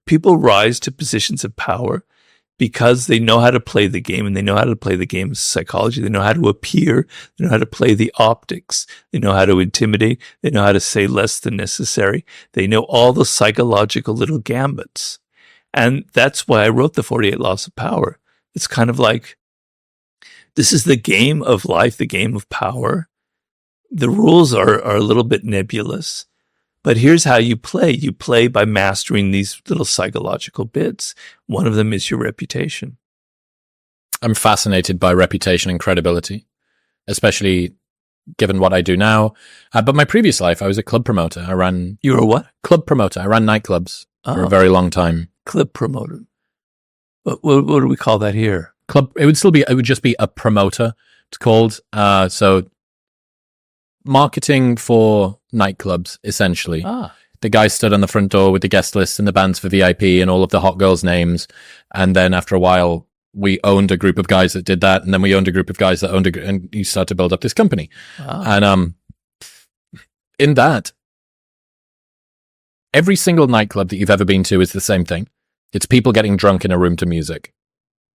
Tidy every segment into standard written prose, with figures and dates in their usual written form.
people rise to positions of power because they know how to play the game, and they know how to play the game of psychology. They know how to appear. They know how to play the optics. They know how to intimidate. They know how to say less than necessary. They know all the psychological little gambits. And that's why I wrote the 48 Laws of Power. It's kind of like, this is the game of life, the game of power. The rules are a little bit nebulous. But here's how you play. You play by mastering these little psychological bits. One of them is your reputation. I'm fascinated by reputation and credibility, especially given what I do now. But my previous life, I was a club promoter. You were what? Club promoter. I ran nightclubs for a very long time. Club promoter. What do we call that here? Club. It would just be a promoter. It's called. So marketing for nightclubs, essentially. The guy stood on the front door with the guest list and the bands for VIP and all of the hot girls' names. And then after a while, we owned a group of guys that did that. And then we owned a group of guys that owned and you start to build up this company. And in that, every single nightclub that you've ever been to is the same thing. It's people getting drunk in a room to music.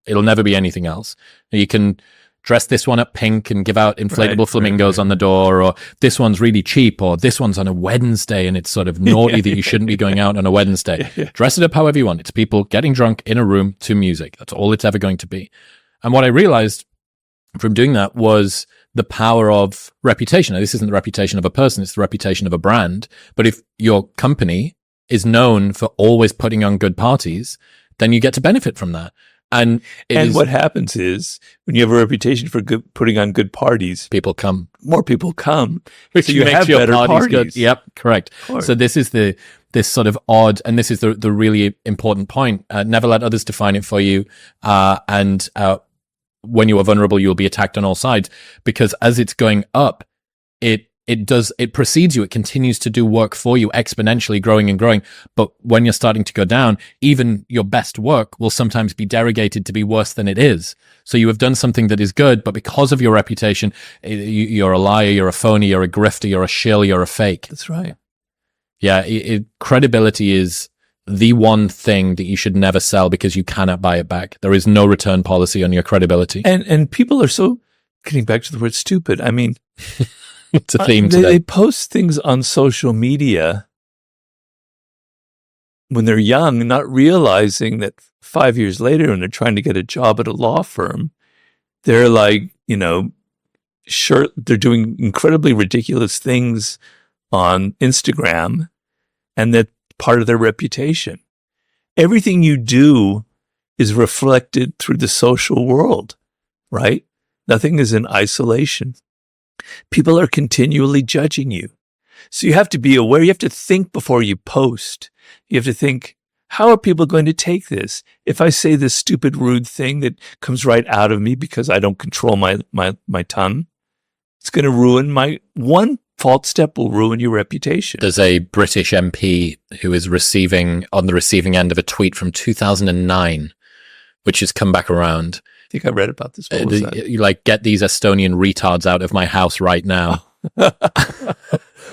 It'll never be anything else. You can dress this one up pink and give out inflatable flamingos on the door, or this one's really cheap, or this one's on a Wednesday and it's sort of naughty that you shouldn't be going out on a Wednesday. Dress it up however you want. It's people getting drunk in a room to music. That's all it's ever going to be. And what I realized from doing that was the power of reputation. Now, this isn't the reputation of a person, it's the reputation of a brand. But if your company is known for always putting on good parties, then you get to benefit from that. And what happens is, when you have a reputation for putting on good parties, more people come, which so you makes have your better parties. Good. Yep, correct. So this is this sort of odd, and this is the really important point. Never let others define it for you. And when you are vulnerable, you will be attacked on all sides, because as it's going up, it precedes you. It continues to do work for you, exponentially growing and growing. But when you're starting to go down, even your best work will sometimes be derogated to be worse than it is. So you have done something that is good, but because of your reputation, you're a liar, you're a phony, you're a grifter, you're a shill, you're a fake. That's right. Yeah. Credibility is the one thing that you should never sell, because you cannot buy it back. There is no return policy on your credibility. And people are so, getting back to the word stupid, I mean, it's a theme today. They post things on social media when they're young, not realizing that 5 years later, when they're trying to get a job at a law firm, they're like, sure, they're doing incredibly ridiculous things on Instagram, and that's part of their reputation. Everything you do is reflected through the social world, right? Nothing is in isolation. People are continually judging you. So you have to be aware. You have to think before you post. You have to think, how are people going to take this? If I say this stupid, rude thing that comes right out of me because I don't control my tongue, it's going to ruin one false step will ruin your reputation. There's a British MP who is on the receiving end of a tweet from 2009, which has come back around. I think I read about this. What was that? You get these Estonian retards out of my house right now.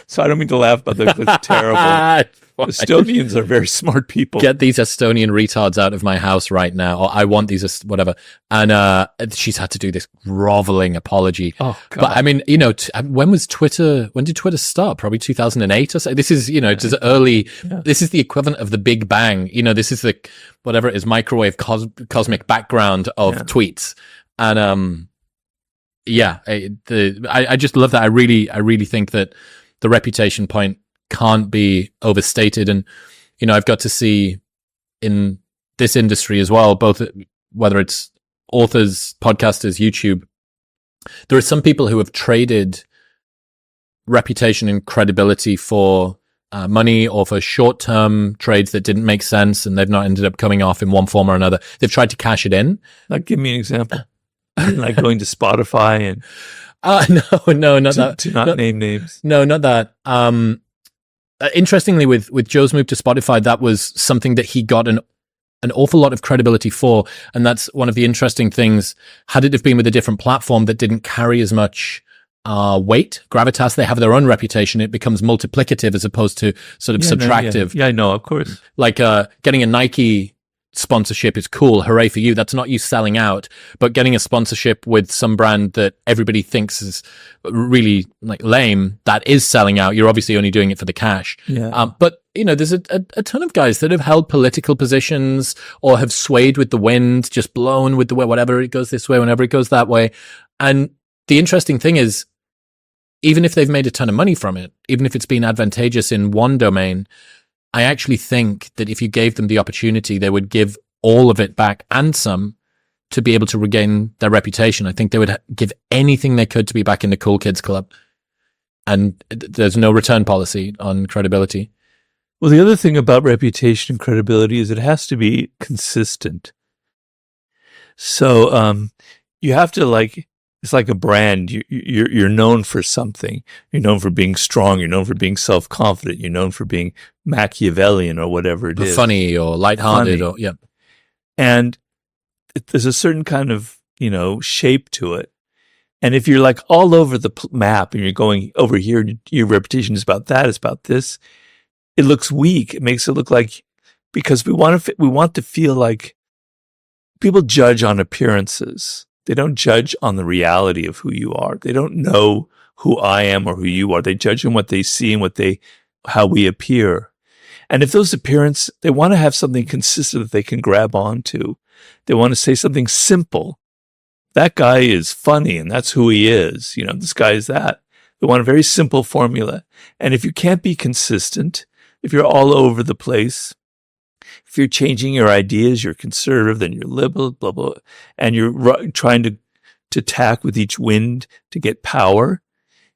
So I don't mean to laugh, but that's terrible. Estonians are very smart people. Get these Estonian retards out of my house right now, or I want these, whatever. And she's had to do this groveling apology. Oh, God. But I mean, when did Twitter start? Probably 2008 or so. This is, it's early. Yeah. This is the equivalent of the Big Bang. This is the, whatever it is, microwave cosmic background of tweets. And, I just love that. I really think that the reputation point can't be overstated. And, I've got to see in this industry as well, both whether it's authors, podcasters, YouTube, there are some people who have traded reputation and credibility for money, or for short-term trades that didn't make sense and they've not ended up coming off in one form or another. They've tried to cash it in. Like, give me an example. Like going to Spotify and... no, not that. To not name names. No, not that. Interestingly, with Joe's move to Spotify, that was something that he got an awful lot of credibility for. And that's one of the interesting things. Had it have been with a different platform that didn't carry as much weight, gravitas. They have their own reputation. It becomes multiplicative as opposed to sort of subtractive. Yeah, I know, of course. Like getting a Nike sponsorship is cool. Hooray for you. That's not you selling out, but getting a sponsorship with some brand that everybody thinks is really like lame, that is selling out. You're obviously only doing it for the cash. Yeah. But there's a ton of guys that have held political positions or have swayed with the wind, just blown with the way, whatever it goes this way, whenever it goes that way. And the interesting thing is, even if they've made a ton of money from it, even if it's been advantageous in one domain, I actually think that if you gave them the opportunity, they would give all of it back and some to be able to regain their reputation. I think they would give anything they could to be back in the cool kids club. And there's no return policy on credibility. Well, the other thing about reputation and credibility is it has to be consistent. So you have to it's like a brand. You're known for something. You're known for being strong. You're known for being self-confident. You're known for being Machiavellian or whatever it is. Funny or lighthearted or, yeah. And there's a certain kind of, shape to it. And if you're like all over the map and you're going over here, your reputation is about that, it's about this, it looks weak. It makes it look like, because we want to feel like people judge on appearances. They don't judge on the reality of who you are. They don't know who I am or who you are. They judge on what they see and how we appear. And if those appearances, they want to have something consistent that they can grab onto. They want to say something simple. That guy is funny and that's who he is. This guy is that. They want a very simple formula. And if you can't be consistent, if you're all over the place, if you're changing your ideas, you're conservative, then you're liberal, blah, blah, and you're trying to tack with each wind to get power,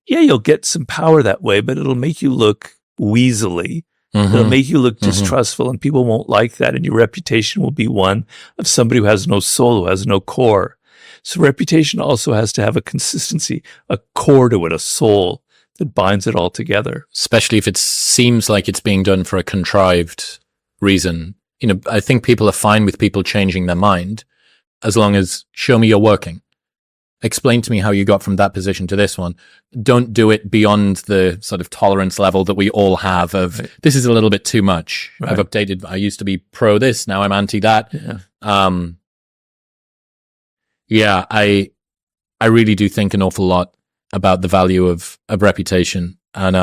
yeah, you'll get some power that way, but it'll make you look weaselly. Mm-hmm. It'll make you look distrustful, and people won't like that, and your reputation will be one of somebody who has no soul, who has no core. So reputation also has to have a consistency, a core to it, a soul that binds it all together. Especially if it seems like it's being done for a contrived reason. I think people are fine with people changing their mind as long as show me you're working. Explain to me how you got from that position to this one. Don't do it beyond the sort of tolerance level that we all have of this is a little bit too much. Right. I've updated. I used to be pro this. Now I'm anti that. Yeah. I really do think an awful lot about the value of reputation. And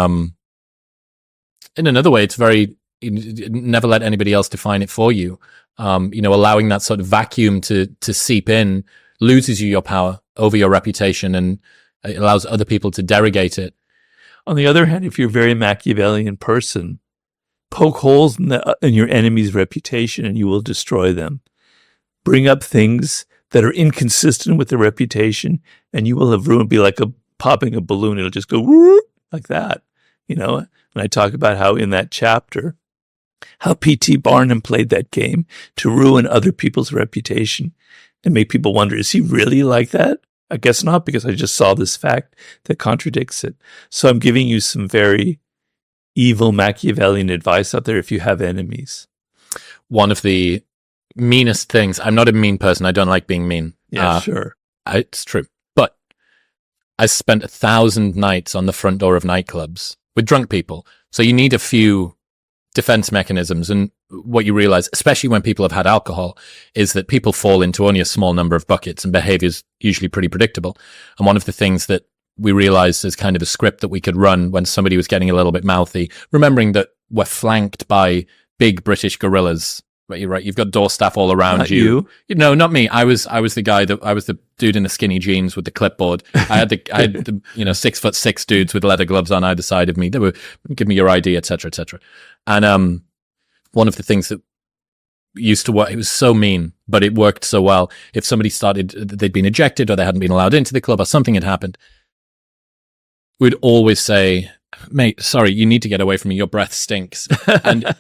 in another way, it's very, never let anybody else define it for you. Allowing that sort of vacuum to seep in loses you your power over your reputation, and it allows other people to derogate it. On the other hand, if you're a very Machiavellian person, poke holes in your enemy's reputation and you will destroy them. Bring up things that are inconsistent with their reputation and you will have ruined, be like popping a balloon. It'll just go whoop, like that, And I talk about how in that chapter, how P.T. Barnum played that game to ruin other people's reputation and make people wonder, is he really like that? I guess not, because I just saw this fact that contradicts it. So I'm giving you some very evil Machiavellian advice out there if you have enemies. One of the meanest things, I'm not a mean person. I don't like being mean. Yeah, sure. It's true. But I spent 1,000 nights on the front door of nightclubs with drunk people. So you need a few defense mechanisms. And what you realize, especially when people have had alcohol, is that people fall into only a small number of buckets and behavior is usually pretty predictable. And one of the things that we realized as kind of a script that we could run when somebody was getting a little bit mouthy, remembering that we're flanked by big British gorillas. Right, you're right. You've got door staff all around not you. No, not me. I was the guy I was the dude in the skinny jeans with the clipboard. I had the 6'6" dudes with leather gloves on either side of me. They were give me your ID, etc., etc. And one of the things that used to work, it was so mean, but it worked so well. If somebody they'd been ejected or they hadn't been allowed into the club or something had happened, we'd always say, mate, sorry, you need to get away from me. Your breath stinks. And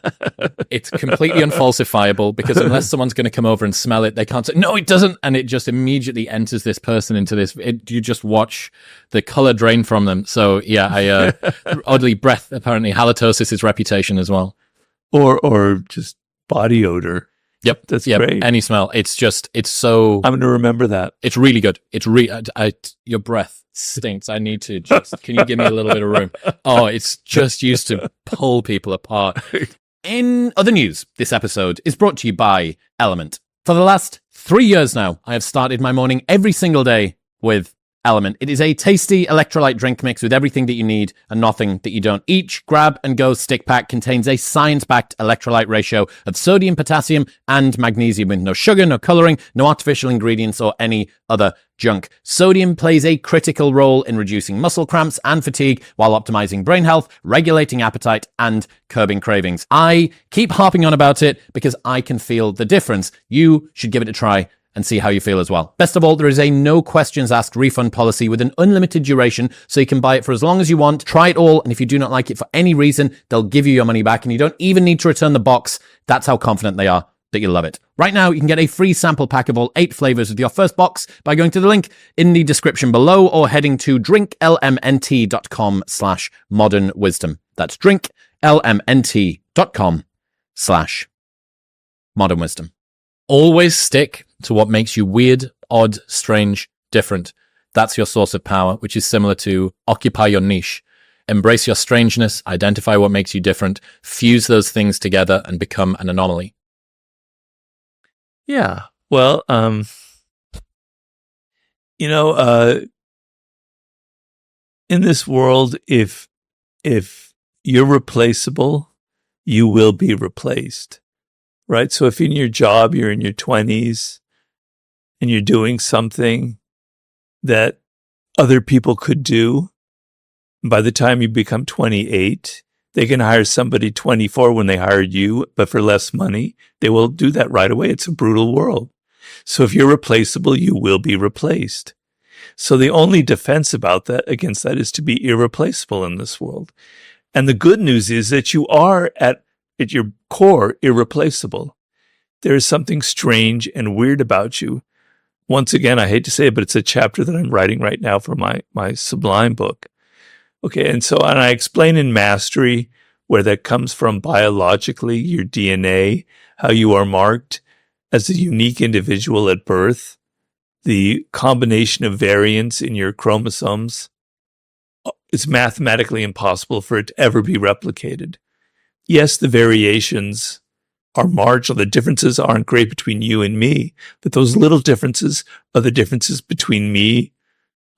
it's completely unfalsifiable because unless someone's going to come over and smell it, they can't say, no, it doesn't. And it just immediately enters this person into this. You just watch the color drain from them. So yeah, oddly, breath, apparently halitosis is reputation as well. Or just body odor. Yep. That's yep. great. Any smell. It's so... I'm going to remember that. It's really good. It's your breath stinks. I need to can you give me a little bit of room? Oh, it's just used to pull people apart. In other news, this episode is brought to you by Element. For the last 3 years now, I have started my morning every single day with Element. It is a tasty electrolyte drink mix with everything that you need and nothing that you don't. Each grab-and-go stick pack contains a science-backed electrolyte ratio of sodium, potassium, and magnesium with no sugar, no coloring, no artificial ingredients, or any other junk. Sodium plays a critical role in reducing muscle cramps and fatigue while optimizing brain health, regulating appetite, and curbing cravings. I keep harping on about it because I can feel the difference. You should give it a try and see how you feel as well. Best of all, there is a no questions asked refund policy with an unlimited duration, so you can buy it for as long as you want. Try it all, and if you do not like it for any reason, they'll give you your money back, and you don't even need to return the box. That's how confident they are that you'll love it. Right now, you can get a free sample pack of all 8 flavors with your first box by going to the link in the description below or heading to drinklmnt.com/modernwisdom. That's drinklmnt.com/modernwisdom. Always stick to what makes you weird, odd, strange, different. That's your source of power, which is similar to occupy your niche. Embrace your strangeness, identify what makes you different, fuse those things together, and become an anomaly. Yeah. Well, in this world, if you're replaceable, you will be replaced. Right? So if in your job, you're in your 20s and you're doing something that other people could do, by the time you become 28, they can hire somebody 24 when they hired you, but for less money, they will do that right away. It's a brutal world. So if you're replaceable, you will be replaced. So the only defense against that is to be irreplaceable in this world. And the good news is that you are at your core irreplaceable. There is something strange and weird about you. Once again, I hate to say it, but it's a chapter that I'm writing right now for my Sublime book. Okay, and I explain in Mastery where that comes from biologically, your DNA, how you are marked as a unique individual at birth, the combination of variants in your chromosomes. It's mathematically impossible for it to ever be replicated. Yes, the variations are marginal. The differences aren't great between you and me, but those little differences are the differences between me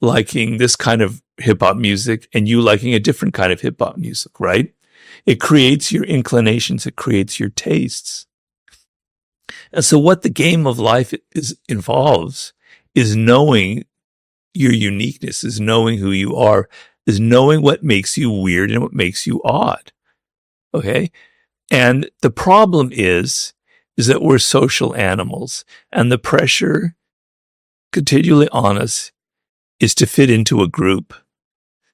liking this kind of hip-hop music and you liking a different kind of hip-hop music, right? It creates your inclinations. It creates your tastes. And so what the game of life involves is knowing your uniqueness, is knowing who you are, is knowing what makes you weird and what makes you odd. Okay. And the problem is that we're social animals, and the pressure continually on us is to fit into a group,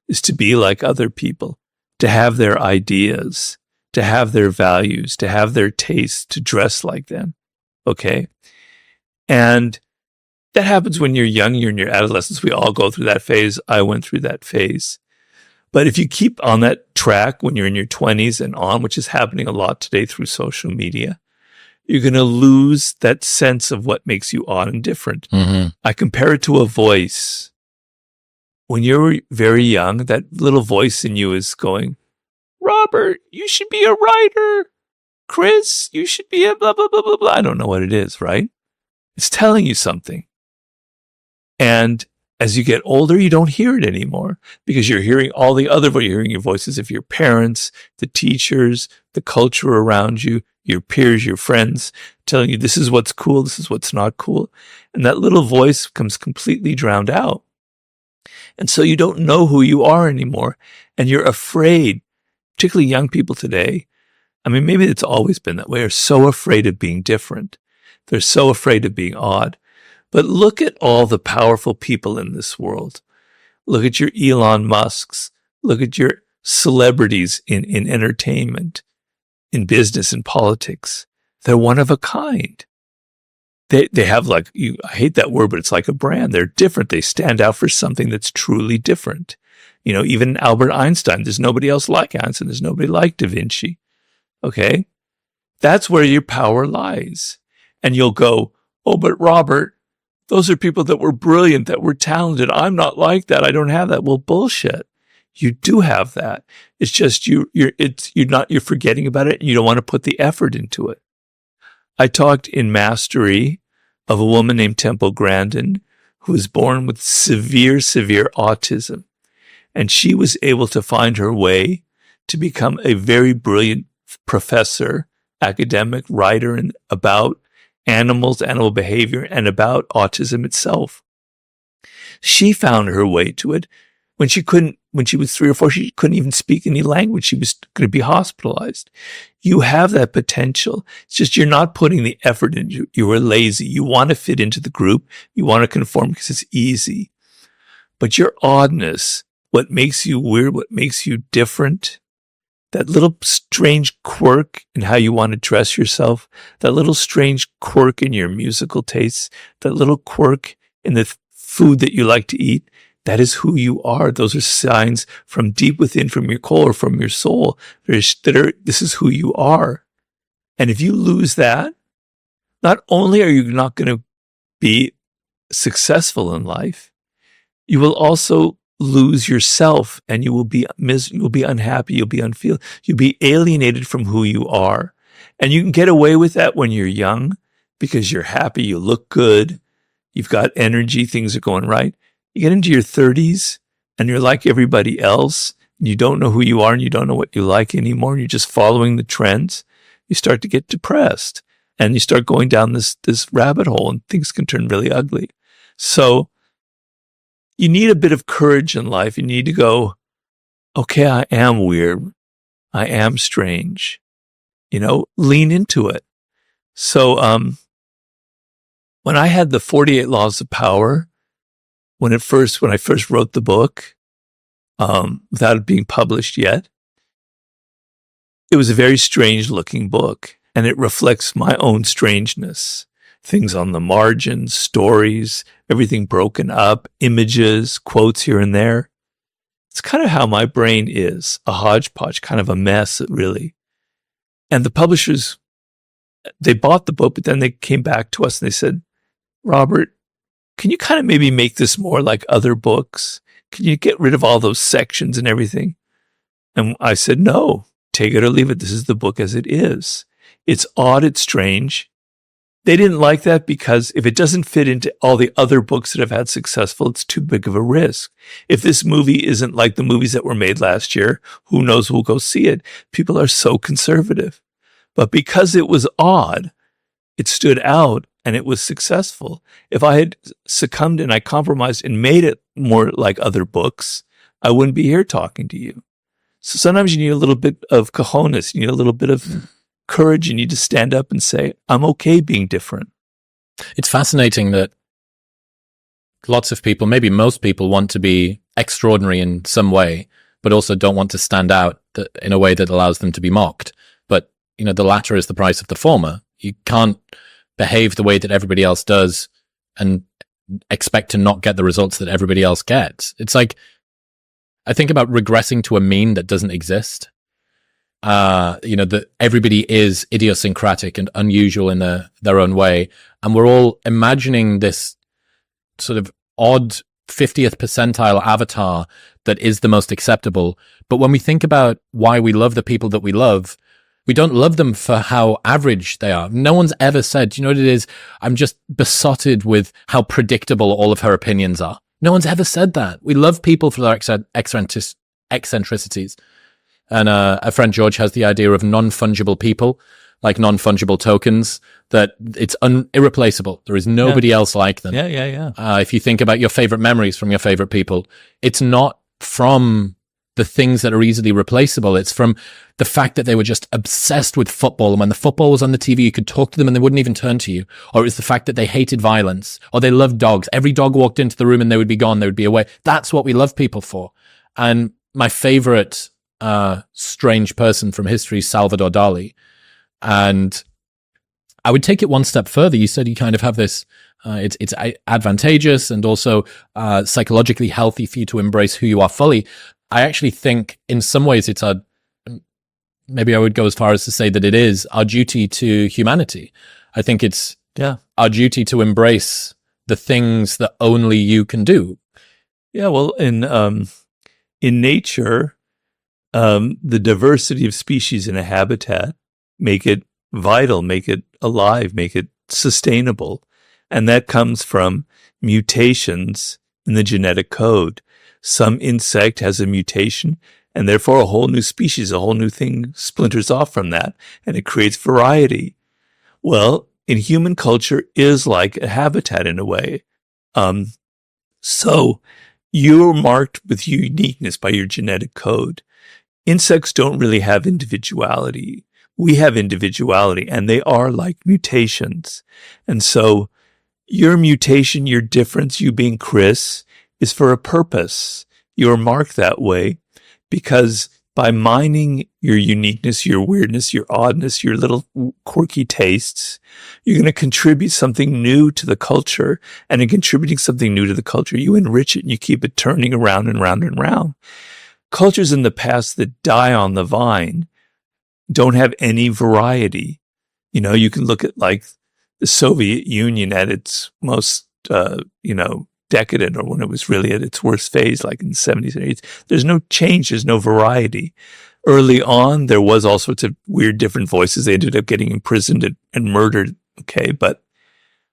is to be like other people, to have their ideas, to have their values, to have their tastes, to dress like them. Okay. And that happens when you're young, you're in your adolescence. We all go through that phase. I went through that phase. But if you keep on that track when you're in your 20s and on, which is happening a lot today through social media, you're going to lose that sense of what makes you odd and different. Mm-hmm. I compare it to a voice. When you're very young, that little voice in you is going, Robert, you should be a writer. Chris, you should be a blah, blah, blah, blah, blah. I don't know what it is, right? It's telling you something. And as you get older, you don't hear it anymore because you're hearing all the other, you're hearing your voices of your parents, the teachers, the culture around you, your peers, your friends, telling you this is what's cool, this is what's not cool. And that little voice comes completely drowned out. And so you don't know who you are anymore. And you're afraid, particularly young people today. I mean, maybe it's always been that way, are so afraid of being different. They're so afraid of being odd. But look at all the powerful people in this world. Look at your Elon Musks. Look at your celebrities in entertainment, in business, in politics. They're one of a kind. They have I hate that word, but it's like a brand. They're different. They stand out for something that's truly different. You know, even Albert Einstein, there's nobody else like Einstein. There's nobody like Da Vinci. Okay? That's where your power lies. And you'll go, oh, but Robert, those are people that were brilliant, that were talented. I'm not like that. I don't have that. Well, bullshit. You do have that. It's just you're forgetting about it and you don't want to put the effort into it. I talked in Mastery of a woman named Temple Grandin who was born with severe autism. And she was able to find her way to become a very brilliant professor, academic, writer, and about animals, animal behavior, and about autism itself. She found her way to it when she was 3 or 4, she couldn't even speak any language. She was going to be hospitalized. You have that potential. It's just you're not putting the effort into it. You are lazy. You want to fit into the group. You want to conform because it's easy. But your oddness, what makes you weird, what makes you different, that little strange quirk in how you want to dress yourself, that little strange quirk in your musical tastes, that little quirk in the food that you like to eat, that is who you are. Those are signs from deep within, from your core, or from your soul. This is who you are. And if you lose that, not only are you not going to be successful in life, you will also lose yourself, and you will be unhappy, you'll be alienated from who you are. And you can get away with that when you're young because you're happy, you look good, you've got energy, things are going right. You get into your 30s and you're like everybody else, and you don't know who you are and you don't know what you like anymore, and you're just following the trends. You start to get depressed and you start going down this rabbit hole, and things can turn really ugly. So you need a bit of courage in life. You need to go, okay, I am weird. I am strange. Lean into it. So when I had the 48 Laws of Power, when I first wrote the book, without it being published yet, it was a very strange looking book, and it reflects my own strangeness. Things on the margins, stories, everything broken up, images, quotes here and there. It's kind of how my brain is, a hodgepodge, kind of a mess, really. And the publishers, they bought the book, but then they came back to us and they said, Robert, can you kind of maybe make this more like other books? Can you get rid of all those sections and everything? And I said, no, take it or leave it. This is the book as it is. It's odd, it's strange. They didn't like that because if it doesn't fit into all the other books that have had successful, it's too big of a risk. If this movie isn't like the movies that were made last year, who knows who'll go see it? People are so conservative. But because it was odd, it stood out and it was successful. If I had succumbed and I compromised and made it more like other books, I wouldn't be here talking to you. So sometimes you need a little bit of cojones, you need a little bit of courage, you need to stand up and say, I'm okay being different. It's fascinating that lots of people, maybe most people, want to be extraordinary in some way, but also don't want to stand out in a way that allows them to be mocked. But, the latter is the price of the former. You can't behave the way that everybody else does and expect to not get the results that everybody else gets. It's like, I think about regressing to a mean that doesn't exist. That everybody is idiosyncratic and unusual in their own way. And we're all imagining this sort of odd 50th percentile avatar that is the most acceptable. But when we think about why we love the people that we love, we don't love them for how average they are. No one's ever said, you know what it is? I'm just besotted with how predictable all of her opinions are. No one's ever said that. We love people for their eccentricities. And a friend, George, has the idea of non-fungible people, like non-fungible tokens, that it's irreplaceable. There is nobody else like them. Yeah. If you think about your favorite memories from your favorite people, it's not from the things that are easily replaceable. It's from the fact that they were just obsessed with football. And when the football was on the TV, you could talk to them and they wouldn't even turn to you. Or it was the fact that they hated violence, or they loved dogs. Every dog walked into the room and they would be gone. They would be away. That's what we love people for. And my favorite strange person from history, Salvador Dali. And I would take it one step further. You said you kind of have this, it's advantageous and also psychologically healthy for you to embrace who you are fully. I actually think in some ways it's maybe I would go as far as to say that it is our duty to humanity. I think it's Yeah. our duty to embrace the things that only you can do. Yeah. Well, in nature, the diversity of species in a habitat make it vital, make it alive, make it sustainable. And that comes from mutations in the genetic code. Some insect has a mutation, and therefore a whole new species, a whole new thing splinters off from that, and it creates variety. Well, in human culture is like a habitat in a way. So you're marked with uniqueness by your genetic code. Insects don't really have individuality. We have individuality, and they are like mutations. And so your mutation, your difference, you being Chris, is for a purpose. You're marked that way because by mining your uniqueness, your weirdness, your oddness, your little quirky tastes, you're going to contribute something new to the culture. And in contributing something new to the culture, you enrich it and you keep it turning around and round and round. Cultures in the past that die on the vine don't have any variety. You know, you can look at like the Soviet Union at its most, decadent, or when it was really at its worst phase, like in the 70s and 80s. There's no change. There's no variety. Early on, there was all sorts of weird different voices. They ended up getting imprisoned and murdered. Okay. But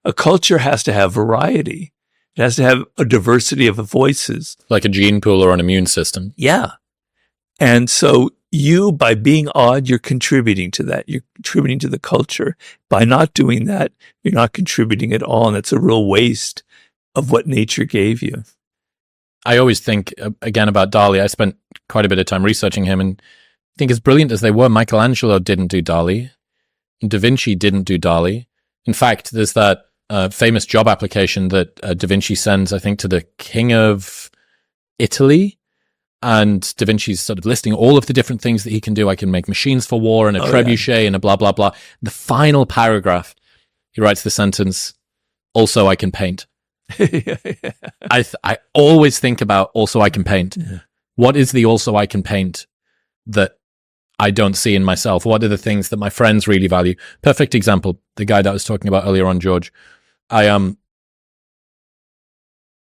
a culture has to have variety. It has to have a diversity of voices. Like a gene pool or an immune system. Yeah. And so you, by being odd, you're contributing to that. You're contributing to the culture. By not doing that, you're not contributing at all. And it's a real waste of what nature gave you. I always think, again, about Dali. I spent quite a bit of time researching him, and I think as brilliant as they were, Michelangelo didn't do Dali. Da Vinci didn't do Dali. In fact, there's that famous job application that Da Vinci sends, I think, to the King of Italy. And Da Vinci's sort of listing all of the different things that he can do. I can make machines for war and a trebuchet and a blah, blah, blah. The final paragraph, he writes the sentence, also I can paint. I always think about also I can paint. Yeah. What is the also I can paint that I don't see in myself? What are the things that my friends really value? Perfect example, the guy that I was talking about earlier on, George. I've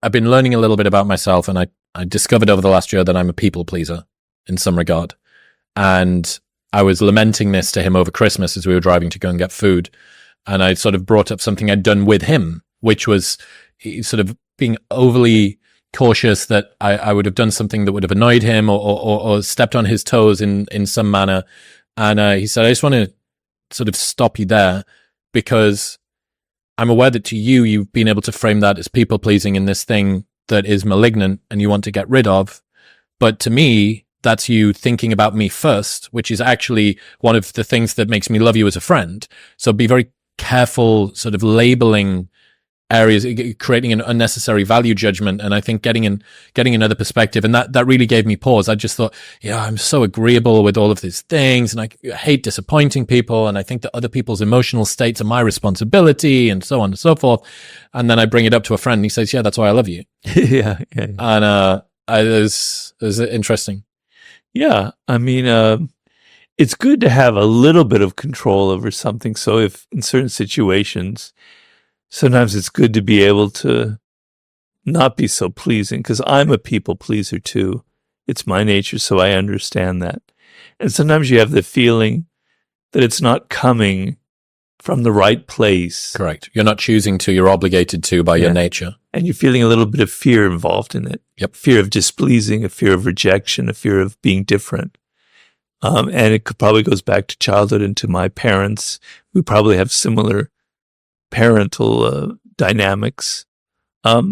been learning a little bit about myself, and I discovered over the last year that I'm a people pleaser in some regard. And I was lamenting this to him over Christmas as we were driving to go and get food. And I sort of brought up something I'd done with him, which was sort of being overly cautious that I would have done something that would have annoyed him or stepped on his toes in some manner. And he said, I just want to sort of stop you there because I'm aware that to you, you've been able to frame that as people pleasing in this thing that is malignant and you want to get rid of. But to me, that's you thinking about me first, which is actually one of the things that makes me love you as a friend. So be very careful sort of labeling areas, creating an unnecessary value judgment. And I think getting another perspective. And that really gave me pause. I just thought, yeah, I'm so agreeable with all of these things and I hate disappointing people. And I think that other people's emotional states are my responsibility and so on and so forth. And then I bring it up to a friend and he says, yeah, that's why I love you. Yeah. And, it was interesting. Yeah. I mean, it's good to have a little bit of control over something. So if in certain situations, sometimes it's good to be able to not be so pleasing, because I'm a people pleaser too. It's my nature, so I understand that. And sometimes you have the feeling that it's not coming from the right place. Correct. You're not choosing to, you're obligated to by your nature. And you're feeling a little bit of fear involved in it. Yep. Fear of displeasing, a fear of rejection, a fear of being different. And it probably goes back to childhood and to my parents. We probably have similar parental dynamics. But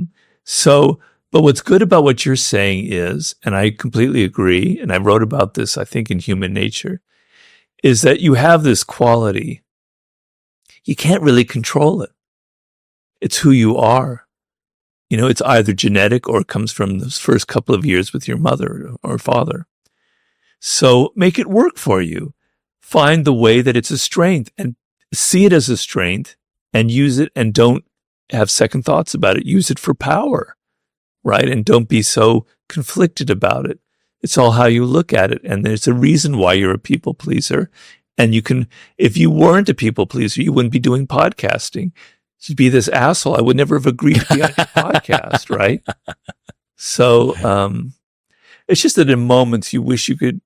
what's good about what you're saying is, and I completely agree, and I wrote about this, I think, in Human Nature, is that you have this quality. You can't really control it. It's who you are. You know, it's either genetic or it comes from those first couple of years with your mother or father. So make it work for you. Find the way that it's a strength and see it as a strength and use it, and don't have second thoughts about it. Use it for power, right? And don't be so conflicted about it. It's all how you look at it. And there's a reason why you're a people pleaser. And you can, if you weren't a people pleaser, you wouldn't be doing podcasting. To be this asshole, I would never have agreed to be on your podcast, right? So it's just that in moments you wish you could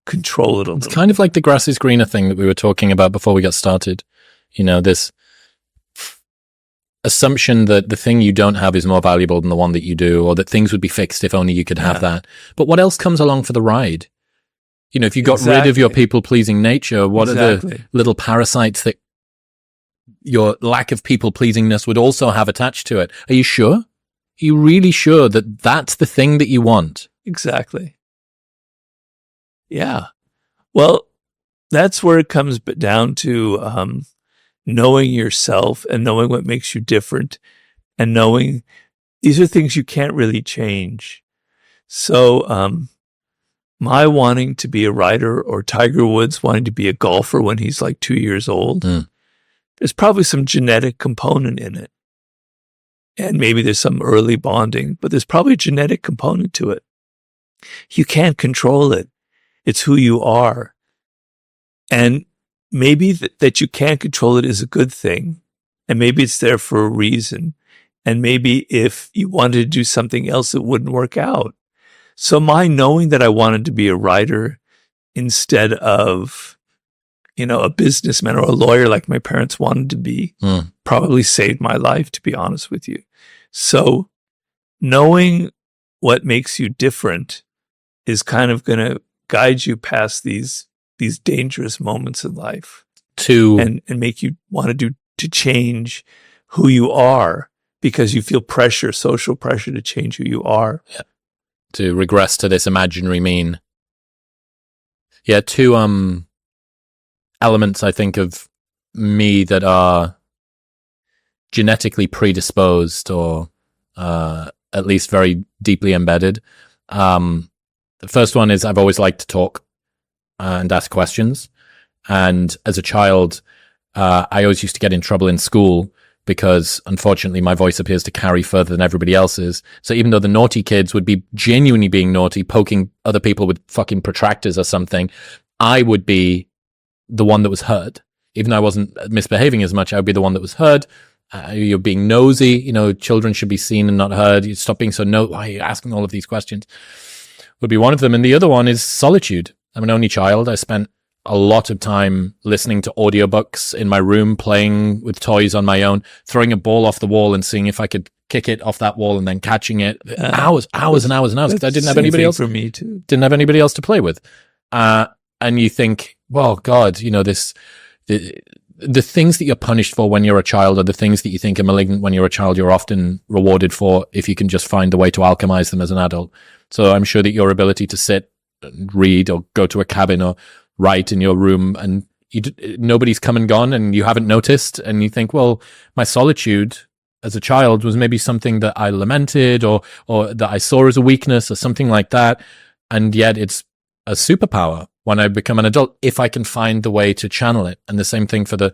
control it a little. It's kind of like the grass is greener thing that we were talking about before we got started. You know, this assumption that the thing you don't have is more valuable than the one that you do, or that things would be fixed if only you could have that. But what else comes along for the ride? You know, if you got rid of your people-pleasing nature, what are the little parasites that your lack of people-pleasingness would also have attached to it? Are you sure? Are you really sure that that's the thing that you want? Exactly. Yeah. Well, that's where it comes down to knowing yourself and knowing what makes you different, and knowing these are things you can't really change. So my wanting to be a writer, or Tiger Woods wanting to be a golfer when he's like 2 years old, there's probably some genetic component in it. And maybe there's some early bonding, but there's probably a genetic component to it. You can't control it. It's who you are. And maybe that you can't control it is a good thing. And maybe it's there for a reason. And maybe if you wanted to do something else, it wouldn't work out. So my knowing that I wanted to be a writer instead of, you know, a businessman or a lawyer like my parents wanted to be probably saved my life, to be honest with you. So knowing what makes you different is kind of going to guide you past these dangerous moments in life and make you want to change who you are, because you feel pressure, social pressure to change who you are. Yeah. To regress to this imaginary mean. Yeah, two elements I think of me that are genetically predisposed, or at least very deeply embedded. The first one is I've always liked to talk and ask questions. And as a child, I always used to get in trouble in school because, unfortunately, my voice appears to carry further than everybody else's. So even though the naughty kids would be genuinely being naughty, poking other people with fucking protractors or something, I would be the one that was heard. Even though I wasn't misbehaving as much, I would be the one that was heard. You're being nosy. You know, children should be seen and not heard. You stop being so why are you asking all of these questions? Would be one of them. And the other one is solitude. I'm an only child. I spent a lot of time listening to audiobooks in my room, playing with toys on my own, throwing a ball off the wall and seeing if I could kick it off that wall and then catching it. Hours and hours and hours, because I didn't have anybody else. For me too. Didn't have anybody else to play with. And you think, well, God, you know, the things that you're punished for when you're a child, or the things that you think are malignant when you're a child, you're often rewarded for if you can just find a way to alchemize them as an adult. So I'm sure that your ability to sit and read, or go to a cabin, or write in your room, and nobody's come and gone and you haven't noticed, and you think, well, my solitude as a child was maybe something that I lamented, or that I saw as a weakness, or something like that. And yet it's a superpower when I become an adult, if I can find the way to channel it. And the same thing for the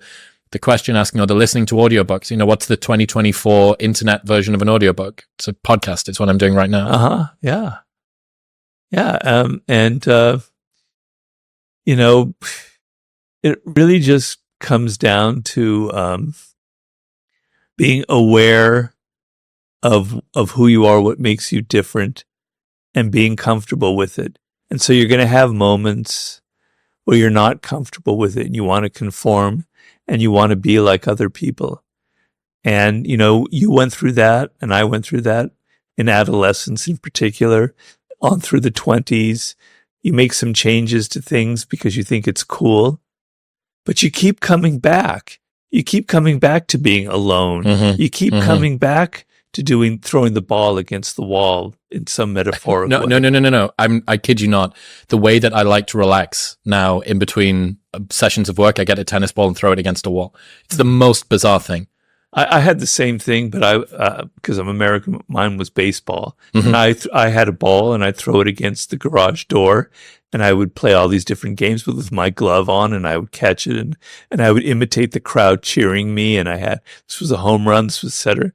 question asking, or the listening to audiobooks. You know, what's the 2024 internet version of an audiobook? It's a podcast. It's what I'm doing right now. Yeah. Yeah. You know, it really just comes down to being aware of who you are, what makes you different, and being comfortable with it. And so you're going to have moments where you're not comfortable with it and you want to conform and you want to be like other people. And, you know, you went through that and I went through that in adolescence in particular, on through the 20s. You make some changes to things because you think it's cool, but you keep coming back. You keep coming back to being alone. Mm-hmm. You keep coming back to throwing the ball against the wall in some metaphorical way. No. I kid you not. The way that I like to relax now in between sessions of work, I get a tennis ball and throw it against a wall. It's the most bizarre thing. I had the same thing, but because I'm American, mine was baseball. And I had a ball and I'd throw it against the garage door and I would play all these different games with my glove on and I would catch it and I would imitate the crowd cheering me. And this was a home run, this was et cetera.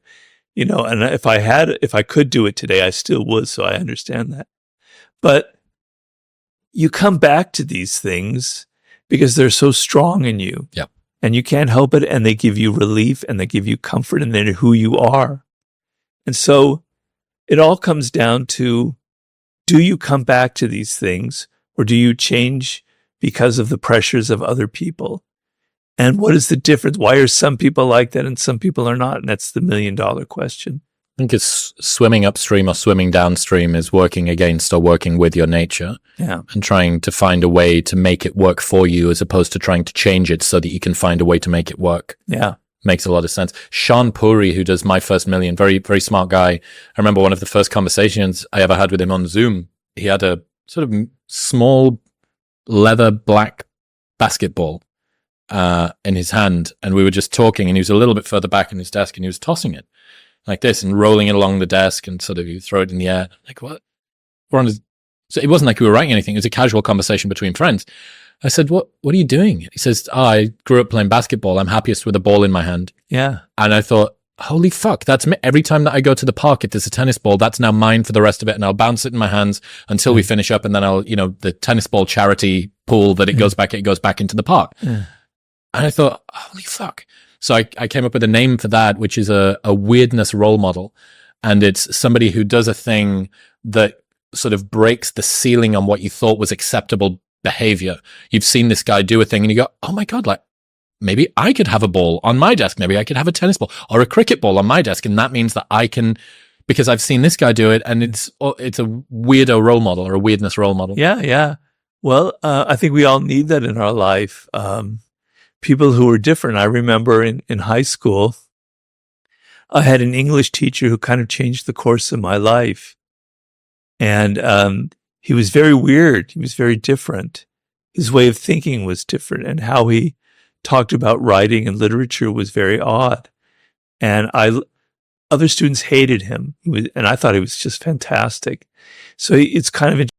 You know, and if I could do it today, I still would. So I understand that. But you come back to these things because they're so strong in you. Yeah. And you can't help it. And they give you relief and they give you comfort and they're who you are. And so it all comes down to, do you come back to these things or do you change because of the pressures of other people? And what is the difference? Why are some people like that and some people are not? And that's the $1 million question. I think it's swimming upstream or swimming downstream is working against or working with your nature. Yeah. And trying to find a way to make it work for you as opposed to trying to change it so that you can find a way to make it work. Yeah. Makes a lot of sense. Sean Puri, who does My First Million, very, very smart guy. I remember one of the first conversations I ever had with him on Zoom. He had a sort of small leather black basketball in his hand, and we were just talking, and he was a little bit further back in his desk, and he was tossing it like this and rolling it along the desk, and sort of you throw it in the air. Like, what? So it wasn't like we were writing anything. It was a casual conversation between friends. I said, what are you doing? He says, I grew up playing basketball. I'm happiest with a ball in my hand. Yeah. And I thought, holy fuck, that's me. Every time that I go to the park, if there's a tennis ball, that's now mine for the rest of it. And I'll bounce it in my hands until we finish up. And then I'll, the tennis ball charity pool that it goes back into the park. Yeah. And I thought, holy fuck. So I came up with a name for that, which is a weirdness role model. And it's somebody who does a thing that sort of breaks the ceiling on what you thought was acceptable behavior. You've seen this guy do a thing and you go, oh my God, like maybe I could have a ball on my desk. Maybe I could have a tennis ball or a cricket ball on my desk. And that means that I can, because I've seen this guy do it, and it's a weirdo role model or a weirdness role model. Yeah. Yeah. Well, I think we all need that in our life. People who are different. I remember in high school, I had an English teacher who kind of changed the course of my life. And he was very weird. He was very different. His way of thinking was different, and how he talked about writing and literature was very odd. And other students hated him, and I thought he was just fantastic. So it's kind of